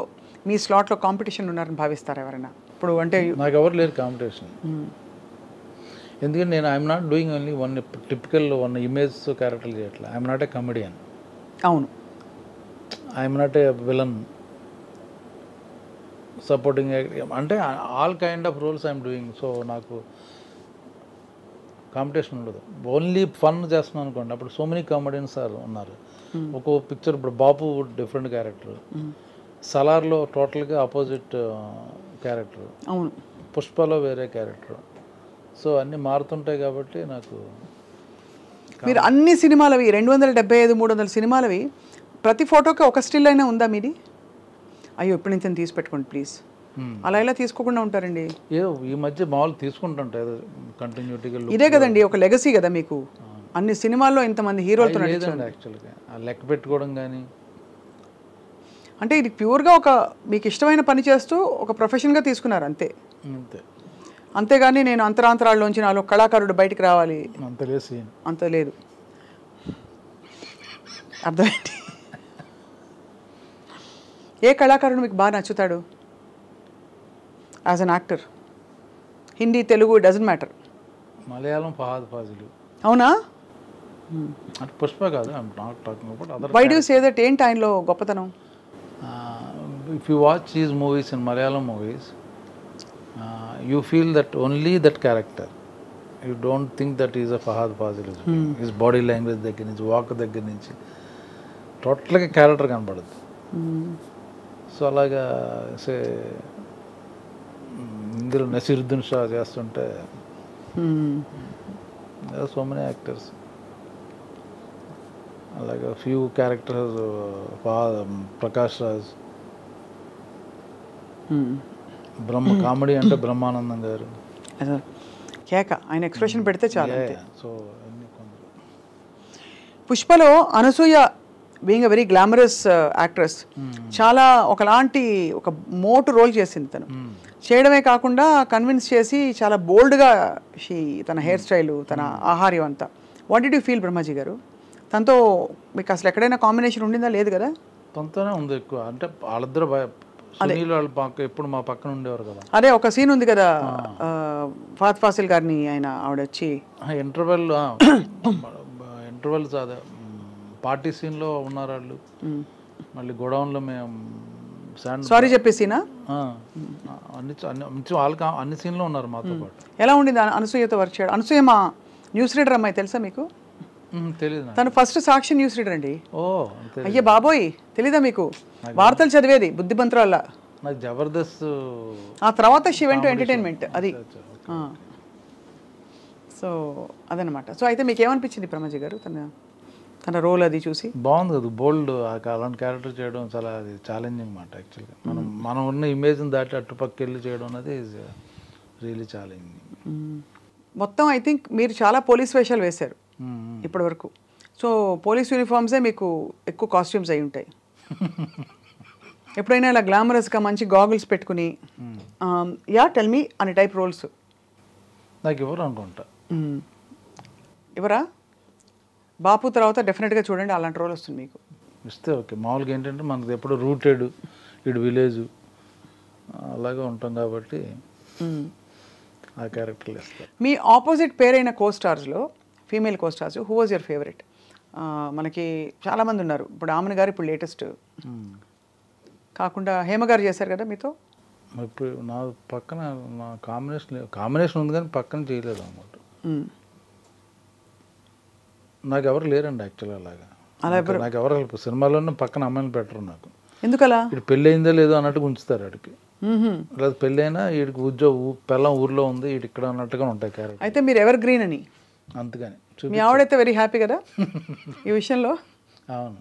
మీ స్లాట్లో కాంపిటీషన్ ఉన్నారని భావిస్తారా ఎవరైనా ఇప్పుడు? అంటే నాకు ఎవరు లేరు కాంపిటీషన్. ఎందుకంటే నేను I'm not doing only one typical one image character చేయట్లా. I'm not a comedian. అవును. I'm not a villain supporting, అంటే all kind of roles I'm doing. So నాకు కాంపిటీషన్ ఉండదు. ఓన్లీ ఫన్ చేస్తున్నాను అనుకోండి. అప్పుడు సో మెనీ కామెడియన్స్ ఉన్నారు. ఒక్కో పిక్చర్ ఇప్పుడు బాపు డిఫరెంట్ క్యారెక్టర్, సలార్లో టోటల్గా ఆపోజిట్ క్యారెక్టర్, అవును, పుష్పలో వేరే క్యారెక్టర్. సో అన్నీ మారుతుంటాయి కాబట్టి నాకు. మీరు అన్ని సినిమాలవి 275 300 సినిమాలవి ప్రతి ఫోటోకి ఒక స్టిల్ అయినా ఉందా మీది? అయ్యో ఇప్పుడు నుంచి తీసి పెట్టుకోండి ప్లీజ్, అలా ఎలా తీసుకోకుండా ఉంటారండి? ఏదో ఈ మధ్య మామూలు తీసుకుంటుంటాయి కంటిన్యూటీగా. ఇదే కదండి ఒక లెగసీ కదా మీకు. అన్ని సినిమాల్లో ఇంతమంది హీరోలతో లేదండి యాక్చువల్గా లెక్క పెట్టుకోవడం కానీ. అంటే ఇది ప్యూర్గా ఒక మీకు ఇష్టమైన పని చేస్తూ ఒక ప్రొఫెషన్గా తీసుకున్నారు అంతే. అంతే. అంతేగాని నేను అంతరాంతరాల్లోంచి నాలో కళాకారుడు బయటికి రావాలి అంత లేదు. అర్థమైంది. ఏ కళాకారుడు మీకు బాగా నచ్చుతాడు as an actor? Hindi, Telugu, doesn't matter. Malayalam Fahadh Faasil. అవునా? అంటే పుష్ప కాదు, I'm not talking about other. Why do you say that? ఏంటి ఆయనలో గొప్పతనం? If you watch his movies in Malayalam movies, you feel that only that character. You don't think that he is a Fahad Fazil. His body language దగ్గర నుంచి, వాక్ దగ్గర నుంచి టోటల్గా క్యారెక్టర్ కనపడుతుంది. సో అలాగా ఇందులో నసీరుద్దీన్ షా చేస్తుంటే సో మెనీ యాక్టర్స్ అలాగా few characters. Prakash Raj, Brahma comedy అంటే బ్రహ్మానందం గారు కేక, ఆయన ఎక్స్ప్రెషన్ పెడితే చాలు. సో పుష్పలో Anasuya being a very glamorous actress, చాలా ఒకలాంటి ఒక మోటు రోల్ చేసింది తను. చేయడమే కాకుండా కన్విన్స్ చేసి చాలా బోల్డ్గా తన హెయిర్ స్టైలు, తన ఆహార్యం అంతా. What did you feel Brahmaji గారు? తనతో మీకు అసలు ఎక్కడైనా కాంబినేషన్ ఉండిందా? లేదు కదా? తనతోనే ఉంది ఎక్కువ. అంటే వాళ్ళిద్దరు సునీల్ వాళ్ళ ఎప్పుడు మా పక్కన ఉండేవారు కదా. అదే ఒక సీన్ ఉంది కదా ఫహద్ ఫాసిల్ గారిని ఆవిడ వచ్చి ఇంటర్వెల్ అదే పార్టీ సీన్లో ఉన్నారు వాళ్ళు. మళ్ళీ గోడౌన్లో మేము సారీ చెప్పేసినా అన్ని సీన్లో ఉన్నారు మాతో పాటు. ఎలా ఉండింది అనసూయతో వర్క్ చేయడం? అనసూయ మా న్యూస్ రీడర్ అమ్మాయి, తెలుసా మీకు? తెలీదు. తను ఫస్ట్ సాక్షి న్యూస్ రీడర్ అండి. ఓ అయ్యే బాబోయ్, తెలీదా మీకు? వార్తలు చదివేది బుద్ధిమంతురాల. నాకు జబర్దస్త్ ఆ తర్వాత షీ వెంట్ టు ఎంటర్టైన్మెంట్. అది సో అదనమాట. సో అయితే మీకు ఏమనిపించింది బ్రహ్మాజీ గారు తన రోల్ అది చూసి? బాగుంది కదా, బోల్డ్. అలాంటి క్యారెక్టర్ చేయడం చాలా అది ఛాలెంజింగ్ మాట యాక్చువల్గా. మనం ఉన్న ఇమేజ్ని దాటి అట్టుపక్కకి వెళ్ళి చేయడం అనేది ఈజ్ రియలీ ఛాలెంజింగ్. మొత్తం ఐ థింక్ మీరు చాలా పోలీస్ వేషాలు వేశారు ఇప్పటి వరకు. సో పోలీస్ యూనిఫామ్సే మీకు ఎక్కువ కాస్ట్యూమ్స్ అయి ఉంటాయి. ఎప్పుడైనా ఇలా గ్లామరస్గా మంచి గాగుల్స్ పెట్టుకుని యా టెల్ మీ అనే టైప్ రోల్స్ నాకు ఎవరు అనుకుంటా? ఎవరా? బాపు తర్వాత డెఫినెట్గా చూడండి అలాంటి రోల్ వస్తుంది మీకు. ఇస్తే ఓకే. మామూలుగా ఏంటంటే మనది ఎప్పుడు రూటెడ్ ఇటు విలేజ్ అలాగే ఉంటాం కాబట్టి ఆ క్యారెక్టర్లు ఇస్తారు. మీ ఆపోజిట్ పేరైన కోస్టార్స్లో, female costars, who was your favourite? మనకి చాలామంది ఉన్నారు. ఇప్పుడు ఆమెను గారు ఇప్పుడు లేటెస్ట్ కాకుండా హేమ గారు చేశారు కదా మీతో. ఇప్పుడు నా పక్కన నా కాంబినేషన్ ఉంది కానీ పక్కన చేయలేదు అనమాట. నాకు ఎవరు లేరండి యాక్చువల్గా అలాగా. నాకు ఎవరు సినిమాలోనే పక్కన అమ్మాయిని పెట్టరు నాకు. ఎందుకలా? ఇటు పెళ్ళి అయిందో లేదో అన్నట్టుగా ఉంచుతారు ఆడికి. లేదా పెళ్ళి అయినా వీడికి పెళ్ళం ఊర్లో ఉంది, వీడి ఇక్కడ అన్నట్టుగా ఉంటాయి క్యారెక్టర్. అయితే మీరు ఎవర్ గ్రీన్ అని అంతగాని. మీ ఆవిడైతే వెరీ హ్యాపీ కదా ఈ విషయంలో? అవును.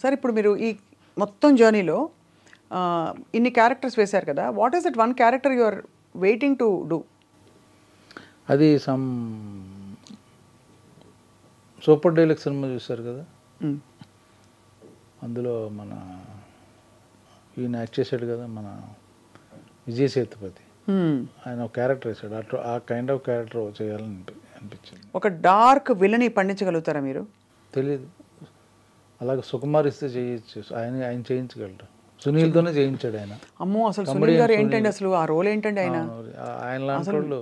సార్ ఇప్పుడు మీరు ఈ మొత్తం జర్నీలో ఇన్ని క్యారెక్టర్స్ వేశారు కదా, what is that one character you are waiting to do? అది సమ్ సూపర్ డైలాగ్ సినిమా చూశారు కదా, అందులో మన ఈయన యాక్ట్ చేశాడు కదా మన విజయ్ సేతుపతి, ఆయన ఒక క్యారెక్టర్ వేసాడు. అట్లా ఆ కైండ్ ఆఫ్ క్యారెక్టర్ చేయాలని అనిపించింది. ఒక డార్క్ విలని పండించగలుగుతారా మీరు? తెలియదు. అలాగే సుకుమార్ ఇస్తే చేయొచ్చు, ఆయన చేయించగలరు. సునీల్తోనే చేయించాడు ఆయన. అమ్మో, అసలు సునీల్ గారు ఏంటండి అసలు ఆ రోల్ ఏంటండి? ఆయన లాంటి వాళ్ళు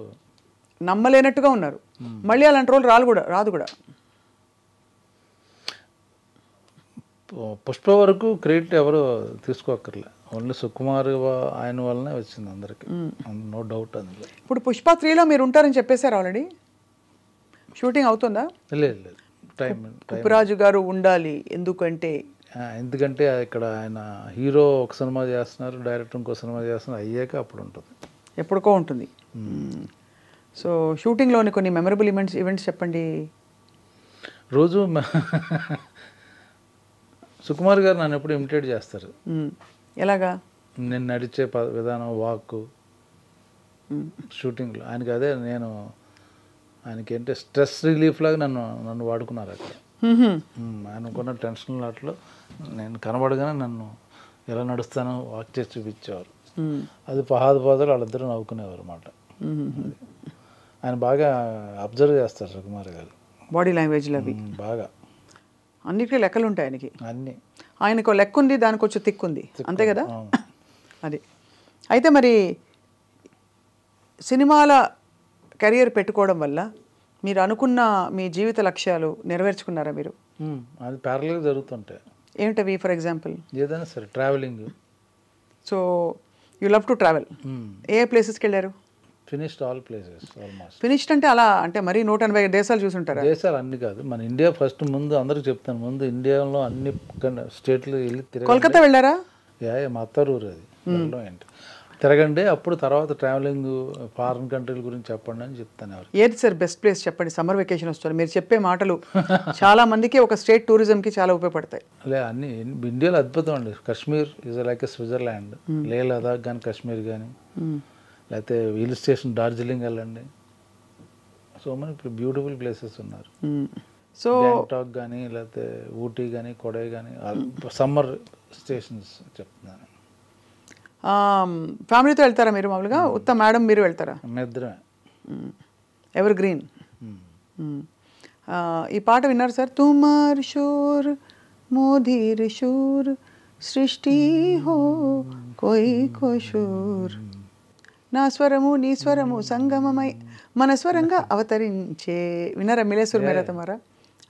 నమ్మలేనట్టుగా ఉన్నారు. మళ్ళీ అలాంటి రోల్ రాదు కూడా. పుష్ప వరకు క్రెడిట్ ఎవరు తీసుకోక్కర్లే, ఓన్లీ సుకుమార్ ఆయన వల్లనే వచ్చింది అందరికి, నో డౌట్ అందులో. ఇప్పుడు పుష్ప 3లో మీరు ఉంటారని చెప్పేశారు ఆల్రెడీ, షూటింగ్ అవుతుందా? లేదు, టైం ఉప్పురాజు గారు ఉండాలి. ఎందుకంటే ఇక్కడ ఆయన హీరో ఒక సినిమా చేస్తున్నారు, డైరెక్టర్ ఇంకో సినిమా చేస్తున్నారు, అయ్యాక అప్పుడు ఉంటుంది, ఎప్పుడుకో ఉంటుంది. సో షూటింగ్లోని కొన్ని మెమరబుల్ ఈవెంట్స్ చెప్పండి. రోజు సుకుమార్ గారు నన్ను ఎప్పుడు ఇమిటేట్ చేస్తారు. ఎలాగా? నేను నడిచే విధానం, వాక్, షూటింగ్లో ఆయనకి అదే, ఆయనకి ఏంటంటే స్ట్రెస్ రిలీఫ్ లాగా నన్ను వాడుకున్నారు అక్కడ. ఆయనకున్న టెన్షన్ లాట్లో నేను కనబడగానే నన్ను ఎలా నడుస్తానో వాక్ చేసి చూపించేవారు. అది పాదలు వాళ్ళిద్దరూ నవ్వుకునేవారు అన్నమాట. ఆయన బాగా అబ్జర్వ్ చేస్తారు సుకుమార్ గారు, బాడీ లాంగ్వేజ్లో అవి బాగా. అన్నిటికీ లెక్కలు ఉంటాయి ఆయనకి. అన్నీ ఆయనకు లెక్క ఉంది, దానికి వచ్చి తిక్కు ఉంది, అంతే కదా? అది. అయితే మరి సినిమాల కెరియర్ పెట్టుకోవడం వల్ల మీరు అనుకున్న మీ జీవిత లక్ష్యాలు నెరవేర్చుకున్నారా మీరు? అది ప్యారల్గా జరుగుతుంటాయి. ఏమిటవి? ఫర్ ఎగ్జాంపుల్ ఏదైనా సరే, travelling. So you love to travel. ఏ ప్లేసెస్కి వెళ్ళారు? Finished all places almost. Finished అంటే అలా అంటే మరీ 180 దేశాలు చూసుంటారా? దేశాలు అన్ని కాదు, మన ఇండియా ఫస్ట్. ముందు అందరికి చెప్తాను, ముందు ఇండియాలో అన్ని స్టేట్లు వెళ్ళి తిరగండి. కోల్కతా వెళ్ళారా? మా అత్తారూరు అది, ఏంటి తిరగండి, అప్పుడు తర్వాత ట్రావెలింగ్ ఫారిన్ కంట్రీల గురించి చెప్పండి అని చెప్తాను. ఎవరు ఏది సార్ బెస్ట్ ప్లేస్ చెప్పండి? సమ్మర్ వెకేషన్ వస్తారు, మీరు చెప్పే మాటలు చాలా మందికి ఒక స్టేట్ టూరిజంకి చాలా ఉపయోగపడతాయి. అన్ని ఇండియాలో అద్భుతం అండి. Kashmir is like a Switzerland. లే లదాఖ్ కానీ కాశ్మీర్ కానీ, లేకపోతే హిల్ స్టేషన్ డార్జిలింగ్ వెళ్ళండి. సో మెనీ బ్యూటిఫుల్ ప్లేసెస్ ఉన్నారు. సో గ్యాంగ్టాక్ కానీ, లేకపోతే ఊటీ కానీ, కొడై కానీ, సమ్మర్ స్టేషన్స్ చెప్తున్నాను. ఫ్యామిలీతో వెళ్తారా మీరు మామూలుగా? ఉత్త మేడం మీరు వెళ్తారా? నిద్రమే. Evergreen. ఈ పాట విన్నారు సార్? తుమార్ షోర్ మోధీర్ షోర్ సృష్టి హో కోయి కోషోర్, నా స్వరము నీ స్వరము సంగమమై మన స్వరంగా అవతరించే. విన్నారా? మిలేశ్వర్ మేరా తమారా.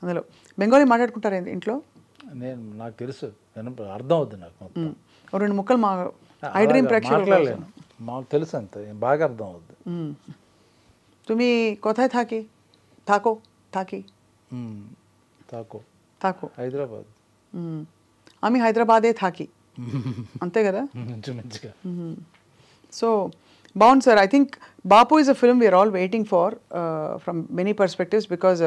అందులో బెంగాలీ మాట్లాడుకుంటారా ఇంట్లో? నాకు తెలుసు, అర్థం అవుద్ది నాకు. రెండు ముక్కలు మా ఐ డ్రీమ్ ప్రేక్షకులు మాకు తెలుసు, అంత బాగా అర్థం అవుద్ది. তুমি কোথায় থাকি? থাকো থাকি తాకో থাকো హైదరాబాద్. আমি హైదరాబాదే থাকি, అంతే కదా? మంచిగా. సో బాగుంది sir. I think Bapu is a film we're all waiting for from many perspectives, because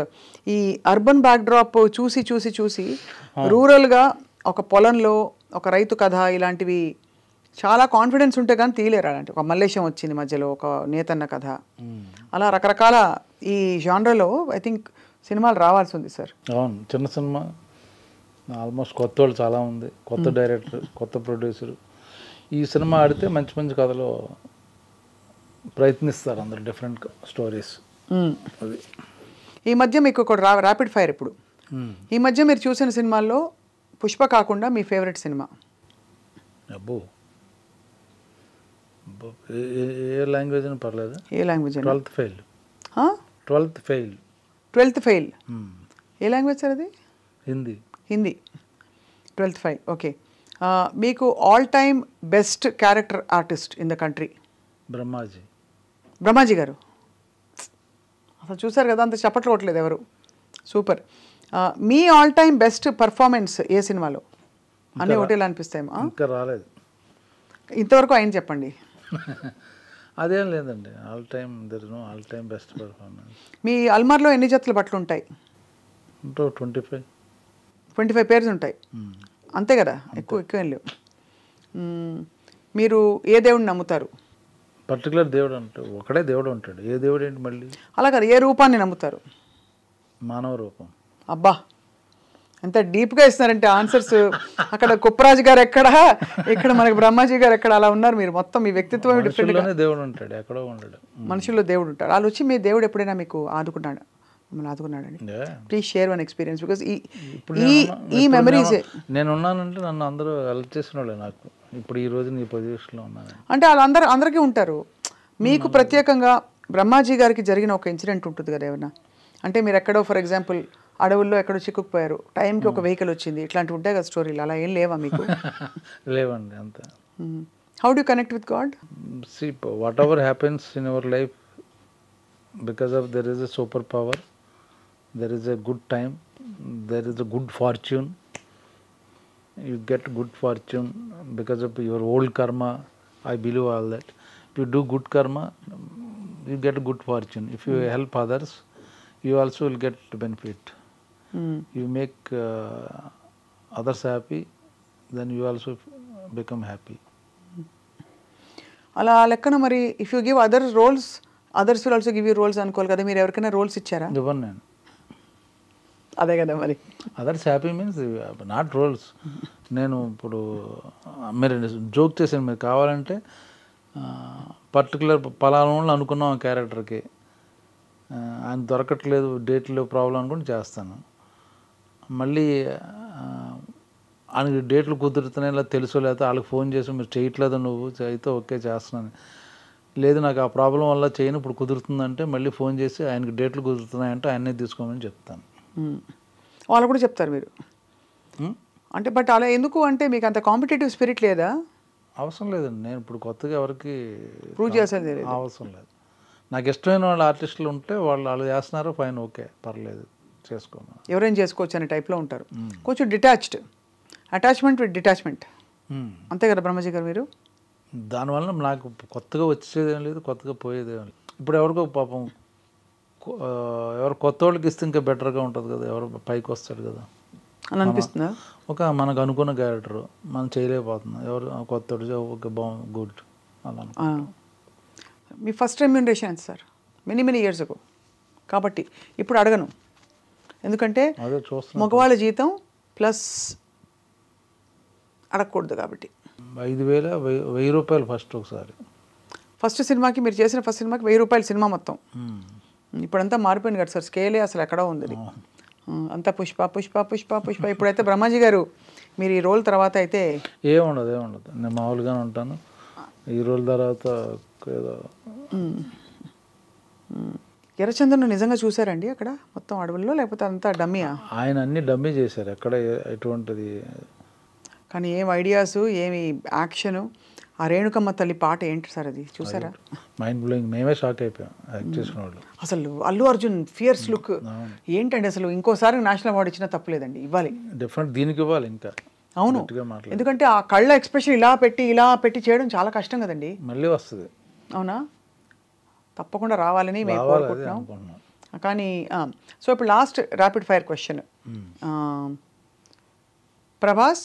ఈ అర్బన్ బ్యాక్డ్రాప్ చూసి చూసి చూసి రూరల్గా ఒక పొలంలో ఒక రైతు కథ ఇలాంటివి చాలా కాన్ఫిడెన్స్ ఉంటే కానీ తీయలేరు. అలాంటి ఒక మల్లేశం వచ్చింది మధ్యలో, ఒక నేతన్న కథ, అలా రకరకాల ఈ జానర్లో ఐ థింక్ సినిమాలు రావాల్సి ఉంది సార్. అవును, చిన్న సినిమా ఆల్మోస్ట్ కొత్త వాళ్ళు చాలా ఉంది, కొత్త డైరెక్టర్, కొత్త ప్రొడ్యూసర్. ఈ సినిమా ఆడితే మంచి మంచి కథలు ప్రయత్నిస్తారు అందరు, డిఫరెంట్ స్టోరీస్. అది ఈ మధ్య మీకు ఒక ర్యాపిడ్ ఫైర్. ఇప్పుడు ఈ మధ్య మీరు చూసిన సినిమాల్లో పుష్ప కాకుండా మీ ఫేవరెట్ సినిమా? అబ్బో, ఏ లాంగ్వేజ్ అని పర్లేదు. ఏ language? 12th fail. 12th fail. ఏ లాంగ్వేజ్ సార్ అది? హిందీ. 12th fail. ఓకే. మీకు all time best character artist in the country? Brahmaji garu. అసలు చూసారు కదా, అంత చప్పట్లు కొట్టలేదు ఎవరు. సూపర్. మీ ఆల్ టైమ్ బెస్ట్ పర్ఫార్మెన్స్ ఏ సినిమాలో? అన్నీ ఒకటేలా అనిపిస్తాయేమో. ఇంకా రాలేదు ఇంతవరకు ఆయన చెప్పండి. అదేం లేదండి, all time there is no all time best performance. మీ అల్మార్లో ఎన్ని జతల బట్టలు ఉంటాయి? 25 పేర్స్ ఉంటాయి, అంతే కదా? ఎక్కువ ఏం లేవు. మీరు ఏ దేవుడిని నమ్ముతారు? పర్టికులర్ దేవుడు అంటే ఒకడే దేవుడు ఉంటాడు. ఏ దేవుడు ఏంటి మళ్ళీ? అలా కాదు, ఏ రూపాన్ని నమ్ముతారు? మానవ రూపం. అబ్బా, ఎంత డీప్గా ఇస్తున్నారంటే ఆన్సర్స్. అక్కడ కుప్పరాజు గారు ఎక్కడ, ఇక్కడ మనకి బ్రహ్మాజీ గారు ఎక్కడ, అలా ఉన్నారు మీరు. మొత్తం మీ వ్యక్తిత్వం డిఫరెంట్. దేవుడు ఉంటాడు, ఎక్కడో ఉండడు. మనుషుల్లో దేవుడు ఉంటాడు. వాళ్ళు వచ్చి మీ దేవుడు ఎప్పుడైనా మీకు ఆదుకున్నాడు? మిమ్మల్ని ఆదుకున్నాడండి? Please share one experience, because ఈ మెమరీస్. నేను ఉన్నానంటే నన్ను అందరూ హెల్ప్ చేసిన వాళ్ళే. నాకు ఇప్పుడు ఈ రోజు నీ పొజిషన్లో ఉన్నాను. అంటే అందరికీ ఉంటారు. మీకు ప్రత్యేకంగా బ్రహ్మాజీ గారికి జరిగిన ఒక ఇన్సిడెంట్ ఉంటుంది కదా ఏమన్నా, అంటే మీరు ఎక్కడో ఫర్ ఎగ్జాంపుల్ అడవుల్లో ఎక్కడో చిక్కుకుపోయారు, టైంకి ఒక వెహికల్ వచ్చింది, ఇట్లాంటివి ఉంటాయి కదా స్టోరీలు, అలా ఏం లేవా మీకు? లేవండి అంత. How do connect with God? See, whatever happens in our life, because of there is a superpower, there is a good time, there is a good fortune. You get good fortune because of your old karma. I believe all that. If you do good karma, you get good fortune. If you help others, you also will get benefit. You make others happy, then you also become happy. అలా లెక్కన మరి if you give other roles, others will also give you roles అనుకోవాలి కదా, మీరు ఎవరికైనా రోల్స్ ఇచ్చారా? ఇవ్వను నేను. అదే కదా మరి. Others happy means not roles. నేను ఇప్పుడు మీరు జోక్ చేశాను, మీరు కావాలంటే పర్టికులర్ పలానా అనుకున్నాం ఆ క్యారెక్టర్కి, ఆయన దొరకట్లేదు, డేట్లో ప్రాబ్లం అనుకుంటే చేస్తాను. మళ్ళీ ఆయనకి డేట్లు కుదురుతున్నాయి ఇలా తెలుసో, లేకపోతే వాళ్ళకి ఫోన్ చేసి మీరు చేయట్లేదు, నువ్వు అయితే ఓకే చేస్తున్నాను, లేదు నాకు ఆ ప్రాబ్లం వల్ల చేయను ఇప్పుడు కుదురుతుందంటే మళ్ళీ ఫోన్ చేసి ఆయనకి డేట్లు కుదురుతున్నాయంటే ఆయన్నే తీసుకోమని చెప్తాను. వాళ్ళు కూడా చెప్తారు మీరు అంటే, బట్ అలా ఎందుకు అంటే మీకు అంత కాంపిటేటివ్ స్పిరిట్ లేదా? అవసరం లేదండి, నేను ఇప్పుడు కొత్తగా ఎవరికి ప్రూవ్ చేసేది అవసరం లేదు. నాకు ఇష్టమైన వాళ్ళ ఆర్టిస్టులు ఉంటే వాళ్ళు చేస్తున్నారు, ఫైన్, ఓకే పర్లేదు చేసుకోమని. ఎవరైనా చేసుకోవచ్చు అనే టైప్లో ఉంటారు, కొంచెం డిటాచ్డ్, అటాచ్మెంట్ విత్ డిటాచ్మెంట్, అంతే కదా బ్రహ్మజీ గారు మీరు? దానివల్ల నాకు కొత్తగా వచ్చేదేం లేదు, కొత్తగా పోయేదేం లేదు. ఇప్పుడు ఎవరికో పాపం ఎవరు కొత్త వాళ్ళకి ఇస్తే ఇంకా బెటర్గా ఉంటుంది కదా, ఎవరు పైకి వస్తాడు కదా అని అనిపిస్తుందా? ఒక మనకు అనుకున్న క్యారెక్టర్ మనం చేయలేకపోతున్నాం, ఎవరు కొత్తోడు ఓకే బాగుంది గుడ్ అలా. మీ ఫస్ట్ రెమ్యూనరేషన్ ఎంత సార్? మెనీ ఇయర్స్ అగో, కాబట్టి ఇప్పుడు అడగను, ఎందుకంటే అదే చూస్తున్నాం మగవాళ్ళ జీతం ప్లస్ అడగకూడదు కాబట్టి. 5,000 1000 రూపాయలు ఫస్ట్ సినిమాకి మీరు చేసిన ఫస్ట్ సినిమాకి 1000 రూపాయలు సినిమా మొత్తం. ఇప్పుడంతా మారిపోయింది కదా సార్, స్కేలే అసలు ఎక్కడో ఉంది, అంతా పుష్ప పుష్ప పుష్ప పుష్ప. ఇప్పుడైతే బ్రహ్మాజీ గారు మీరు ఈ రోల్ తర్వాత అయితే ఏముండదు, నేను మామూలుగానే ఉంటాను. ఈ రోల్ తర్వాత ఏదో ఎర్రచందను నిజంగా చూసారండి అక్కడ మొత్తం అడవుల్లో, లేకపోతే అంతా డమ్మీయా? ఆయన అన్ని డమ్మీ చేశారు, ఎక్కడ ఎటువంటిది. కానీ ఏం ఐడియాస్, ఏమి యాక్షను, ఆ రేణుకమ్మ తల్లి పాట ఏంటి సార్ అది చూసారా? మైండ్ బ్లోయింగ్, మేమే షాక్ అయిపోయాం యాక్ట్ చేసిన వాళ్ళు. అసలు అల్లు అర్జున్ ఫియర్స్ లుక్ ఏంటండి అసలు, ఇంకోసారి నేషనల్ అవార్డు ఇచ్చినా తప్పలేదండి, ఇవ్వాలి డెఫినెట్, దీనికి ఇవ్వాలి ఇంకా. అవును, ఎందుకంటే ఆ కళ్ళ ఎక్స్ప్రెషన్ ఇలా పెట్టి చేయడం చాలా కష్టం కదండి. మళ్ళీ వస్తుంది. అవునా, తప్పకుండా రావాలని మేము కోరుకుంటున్నాం. కానీ సో ఇప్పుడు last rapid fire question, Prabhas,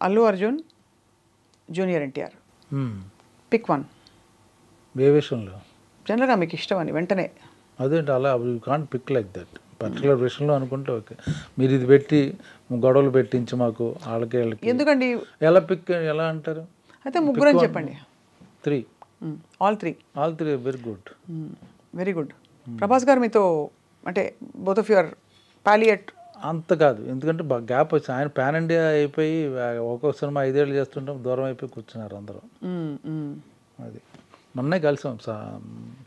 Allu Arjun, junior NTR, pick one. ఏ విషయంలో? జనరల్గా మీకు ఇష్టం అని వెంటనే. అదేంటి అలా, you can't pick like that. Particular విషయంలో అనుకుంటే ఓకే, మీరు ఇది పెట్టి గొడవలు పెట్టించి మాకు వాళ్ళకి ఎందుకండి, ఎలా పిక్ ఎలా అంటారు? అయితే ముగ్గురు అని చెప్పండి. 3 all three very good. Prabhas గారు మీతో అంటే బోత్ ఆఫ్ యువర్ పాలియట్ అంత కాదు, ఎందుకంటే గ్యాప్ వచ్చి ఆయన పాన్ ఇండియా అయిపోయి ఒక్కొక్క సినిమా 5 ఏళ్ళు చేస్తుంటాం, దూరం అయిపోయి కూర్చున్నారు అందరూ. అది మొన్నే కలిసాం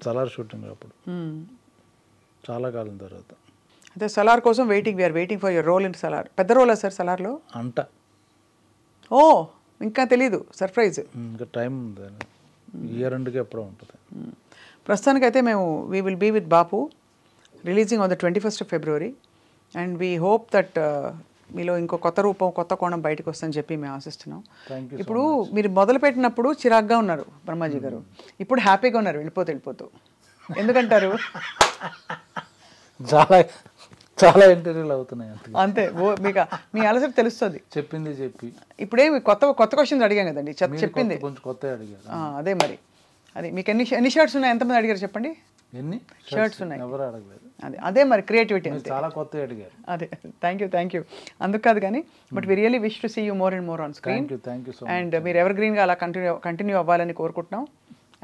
సలార్ షూటింగ్ అప్పుడు, చాలా కాలం తర్వాత. అయితే సలార్ కోసం we're waiting for your role in Salaar. పెద్ద రోలా సార్ సలార్లో? అంట. ఓ ఇంకా తెలీదు, సర్ప్రైజ్. ఇంకా టైం ఉంది, ఇయర్ ఎండ్కి ఎప్పుడో ఉంటుంది. ప్రస్తుతానికైతే మేము we will be with Bapu, releasing on the 21st of February, and we hope that మీలో ఇంకో కొత్త రూపం, కొత్త కోణం బయటకు వస్తుందని చెప్పి మేము ఆశిస్తున్నాం. ఇప్పుడు మీరు మొదలుపెట్టినప్పుడు చిరాగ్గా ఉన్నారు బ్రహ్మాజీ గారు, ఇప్పుడు హ్యాపీగా ఉన్నారు వెళ్ళిపోతూ. ఎందుకంటారు? చాలా ఇంటర్వ్యూలు అవుతున్నాయి అంతే, మీకు మీ అలసట తెలుస్తుంది. చెప్పింది చెప్పి ఇప్పుడే కొత్త క్వశ్చన్స్ అడిగాం కదండి, చెప్పింది కొంచెం కొత్త అడిగారు. అదే మరి, అది మీకు ఎన్ని షర్ట్స్ ఉన్నాయి, ఎంతమంది అడిగారు చెప్పండి? ఎన్ని షర్ట్స్ ఉన్నాయి? ఎవరు అడగలేదు. అదే మరి క్రియేటివిటీ, చాలా కొత్త అడిగారు. అదే, థ్యాంక్ యూ. అందుకు కాదు కానీ, but we really wish to see you more and more on screen. And మీరు ఎవర్ గ్రీన్గా అలా కంటిన్యూ అవ్వాలని కోరుకుంటున్నాం.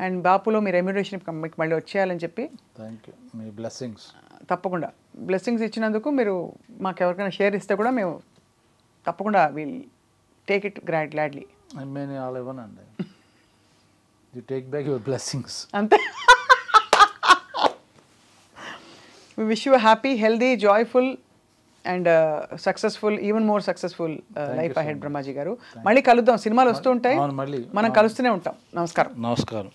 అండ్ బాపులో మీ రెమ్యునరేషన్ మీకు మళ్ళీ వచ్చేయాలని చెప్పి. Thank you, me blessings. తప్పకుండా బ్లెస్సింగ్స్ ఇచ్చినందుకు మీరు మాకు ఎవరికైనా షేర్ ఇస్తే కూడా మేము తప్పకుండా విల్ టేక్ ఇట్ గ్లాడ్లీ. నేను అలా ఇవ్వనండి. You take back your blessings. అంతే. We wish you a happy, healthy, joyful and successful, even more successful life ahead, Brahmaji గారు. మళ్ళీ కలుద్దాం, సినిమాలు వస్తూ ఉంటాయి, మనం కలుస్తూనే ఉంటాం. నమస్కారం. నమస్కారం.